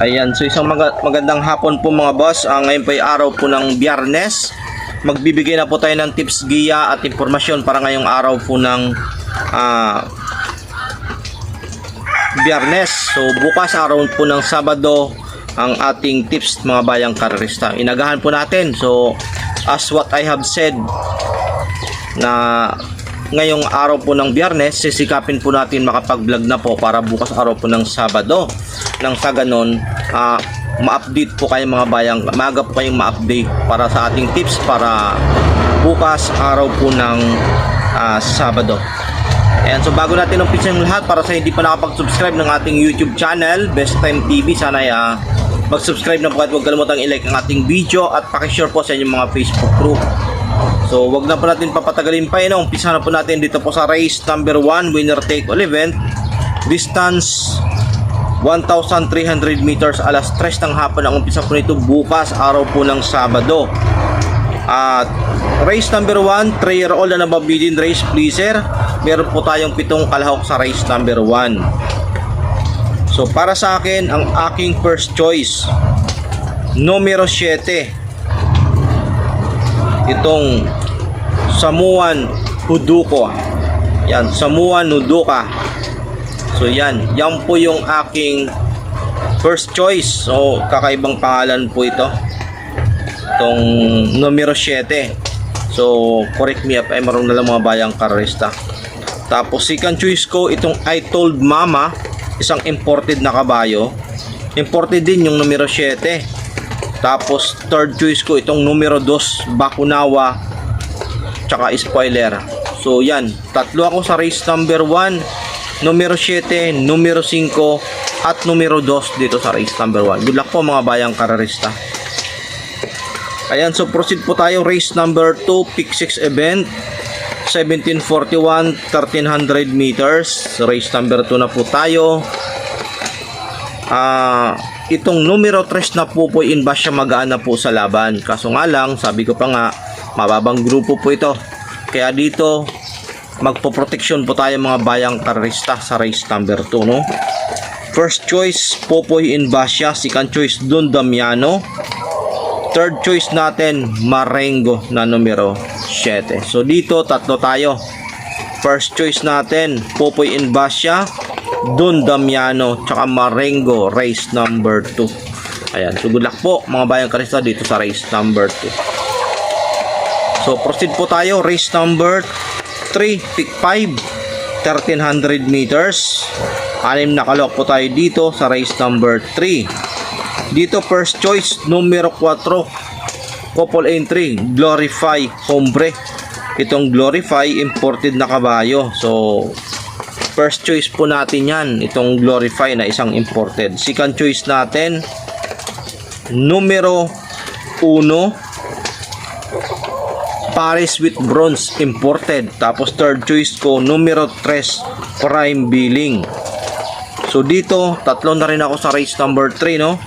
Ayan, so isang magandang hapon po mga boss. Ngayon po ay araw po ng Biyernes. Magbibigay na po tayo ng tips, giya at impormasyon para ngayong araw po ng Biyernes. So bukas araw po ng Sabado ang ating tips mga bayang karerista. Inagahan po natin. So as what I have said na ngayong araw po ng Biyernes, sisikapin po natin makapag-vlog na po para bukas araw po ng Sabado. Nang sa ganon, ma-update po kayo mga bayang, maaga po kayong ma-update para sa ating tips para bukas araw po ng Sabado. Ayan, so bago natin umpisa yung lahat, para sa hindi pa nakapag-subscribe ng ating YouTube channel, Best Time TV, sana ay mag-subscribe na po at huwag kalimutang i-like ang ating video at pakishare po sa inyong mga Facebook group. So wag na po natin papatagalin pa, umpisa na po natin dito po sa race number 1, winner take all event. Distance 1,300 meters, alas 3 ng hapon ang umpisa po nito bukas araw po ng Sabado. At race number 1, 3-year-old na nababilin race pleaser. Meron po tayong 7 kalahok sa race number 1. So para sa akin, ang aking first choice, numero 7, itong Samuan Huduko. Yan, Samuan Huduka. So yan po yung aking first choice. So kakaibang pangalan po ito, itong numero 7. So correct me if I'm wrong na lang mga bayang karerista. Tapos second choice ko, itong I Told Mama, isang imported na kabayo. Imported din yung numero 7. Tapos third choice ko, itong numero 2, Bakunawa tsaka Spoiler. So yan, tatlo ako sa race number 1, numero 7, numero 5 at numero 2 dito sa race number 1. Good luck po mga bayang karerista. Ayan, so proceed po tayo. Race number 2, pick 6 event, 1741, 1300 meters. Race number 2 na po tayo. Itong numero 3 na po in ba siya magaan na po sa laban. Kaso nga lang, sabi ko pa nga, mababang grupo po ito. Kaya dito, magpo-protection po tayo mga bayang karerista sa race number 2, no? First choice, Popoy Inbasya. Second choice, Don Damiano. Third choice natin, Marengo na numero 7. So dito, tatlo tayo. First choice natin, Popoy Inbasya, Don Damiano, tsaka Marengo, race number 2. Ayan, so good luck po mga bayang karista dito sa race number 2. So proceed po tayo. Race number 3, pick 5, 1300 meters. 6 na kalok po tayo dito sa race number 3. Dito first choice, numero 4, couple entry, Glorify Hombre. Itong Glorify, imported na kabayo. So first choice po natin yan, itong Glorify na isang imported. Second choice natin, numero 1, Paris with Bronze, imported. Tapos third choice ko, numero 3, Prime Billing. So dito, tatlo na rin ako sa race number 3, no?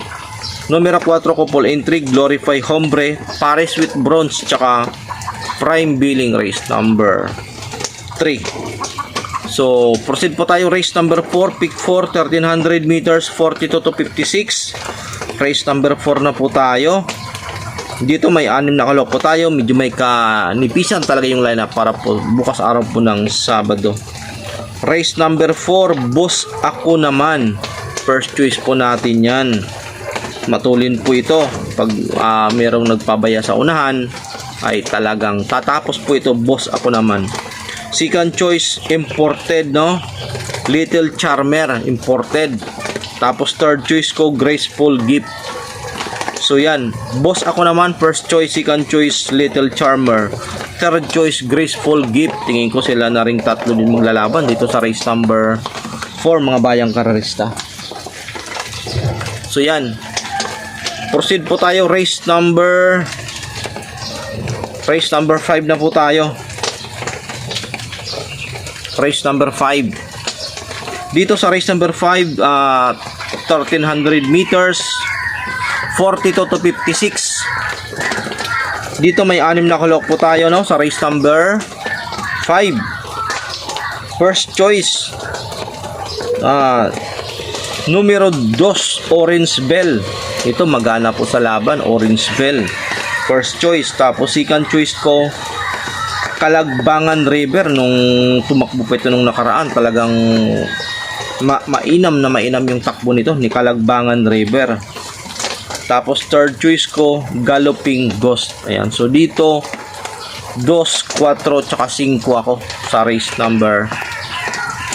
Numero 4, couple entry, Glorify Hombre, Paris with Bronze, tsaka Prime Billing, race number 3. So proceed po tayo. Race number 4, pick 4, 1300 meters, 42 to 56. Race number 4 na po tayo. Dito may 6 na kalok po tayo. Medyo may kanipisan talaga yung lineup para po bukas araw po ng Sabado. Race number 4, Boss Ako Naman. First choice po natin yan. Matulin po ito. Pag mayroong nagpabaya sa unahan, ay talagang tatapos po ito. Boss Ako Naman. Second choice, imported, no? Little Charmer, imported. Tapos third choice ko, Graceful Gift. So yan, Boss Ako Naman, first choice. Second choice, Little Charmer. Third choice, Graceful Gift. Tingin ko sila na ring tatlo din maglalaban dito sa race number 4 mga bayang karerista. So yan, proceed po tayo. Race number 5 na po tayo. Race number 5. Dito sa race number 5, 1300 meters, 42 to 56. Dito may 6 na kalok po tayo, no, sa race number 5. First choice, Numero 2, Orange Bell. Ito magana po sa laban, Orange Bell. First choice. Tapos second choice ko, Kalagbangan River. Nung tumakbo po ito nung nakaraan, talagang mainam na mainam yung takbo nito ni Kalagbangan River. Tapos third choice ko, Galloping Ghost. Ayan. So dito 2, 4, tsaka 5 ako sa race number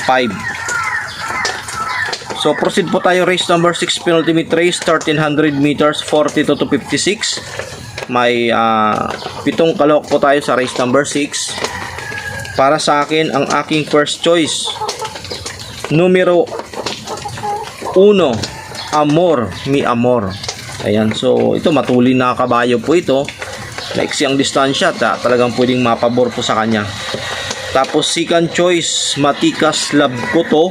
5. So proceed po tayo race number 6, penultimate race, 1300 meters, 42 to 56. May 7 kalok po tayo sa race number 6. Para sa akin, ang aking first choice, numero 1, Amor, Mi Amor. Ayan, so ito matulin na kabayo po ito. Maiksi ang distansya, talagang pwedeng mapabor po sa kanya. Tapos second choice, Matikas Love ko to.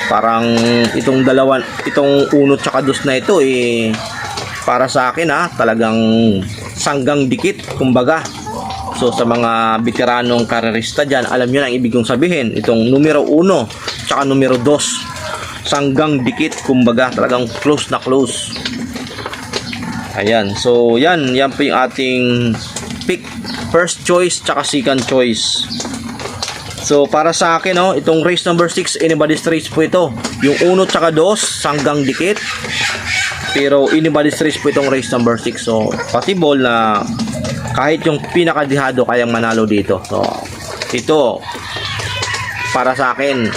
Parang itong 1 tsaka 2 na ito para sa akin talagang sanggang dikit kumbaga. So sa mga veteranong karerista dyan, alam nyo na ang ibig kong sabihin. Itong numero 1 tsaka numero 2, sanggang dikit kumbaga, talagang close na close. Ayan, so yan po yung ating pick, first choice tsaka second choice. So para sa akin itong race number 6, anybody's race po ito. Yung 1 tsaka 2 sanggang dikit, pero anybody's race po itong race number 6. So possible na kahit yung pinakadihado kayang manalo dito. So ito para sa akin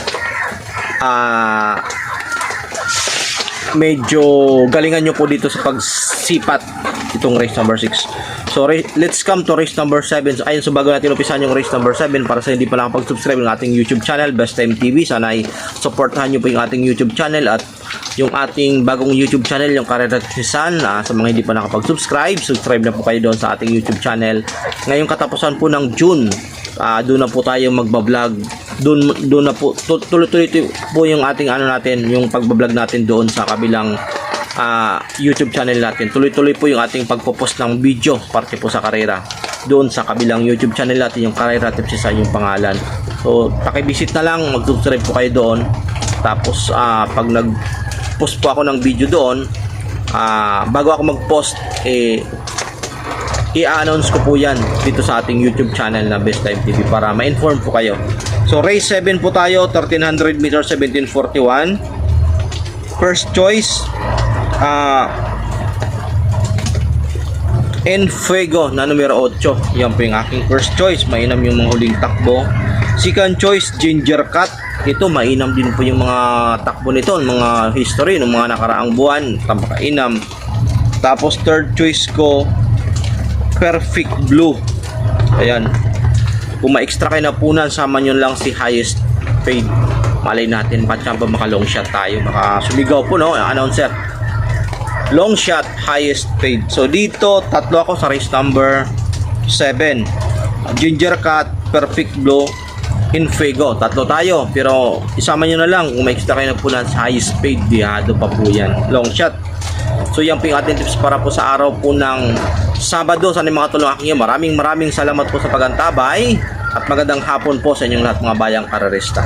medyo galingan nyo po dito sa pagsipat itong race number 6. So let's come to race number 7. So, ayun, so bago natin umpisan yung race number 7, para sa hindi pa nakapag-subscribe ng ating YouTube channel, Best Time TV, sana ay supportahan nyo po yung ating YouTube channel at yung ating bagong YouTube channel, yung Karera Tisan. Sa mga hindi pa nakapag-subscribe, subscribe na po kayo doon sa ating YouTube channel. Ngayong katapusan po ng June, doon na po tayo magbablog. Doon na po tuloy-tuloy po yung ating yung pagbablog natin doon sa kabilang YouTube channel natin. Tuloy-tuloy po yung ating pagpo-post ng video parte po sa karera. Doon sa kabilang YouTube channel natin, yung Karera Tips sa yung pangalan. So paki-visit na lang, mag-subscribe po kayo doon. Tapos pag nag-post po ako ng video doon, bago ako mag-post i-announce ko po yan dito sa ating YouTube channel na Best Time TV para ma-inform po kayo. So race 7 po tayo, 1300 meters, 1741. First choice, Enfuego na numero 8. Yan po yung aking first choice. Mainam yung mga huling takbo. Second choice, Ginger Cat. Ito mainam din po yung mga takbo nito, mga history ng mga nakaraang buwan, tampakainam. Tapos third choice ko, Perfect Blue. Ayan, kung ma-extra kayo na punan, sama nyo lang si Highest Paid. Malay natin pa maka long shot tayo, baka sumigaw po announcer. Long shot, Highest Paid. So dito tatlo ako sa race number 7, Ginger Cat, Perfect Blue, Enfuego. Tatlo tayo, pero isama nyo na lang kung may extra kayo na punan sa Highest Paid, dihado pa po yan, long shot. So yan po yung ating tips para po sa araw po ng Sabado. Sana yung mga tulong aking maraming salamat po sa pagantabay at magandang hapon po sa inyong lahat mga bayang karerista.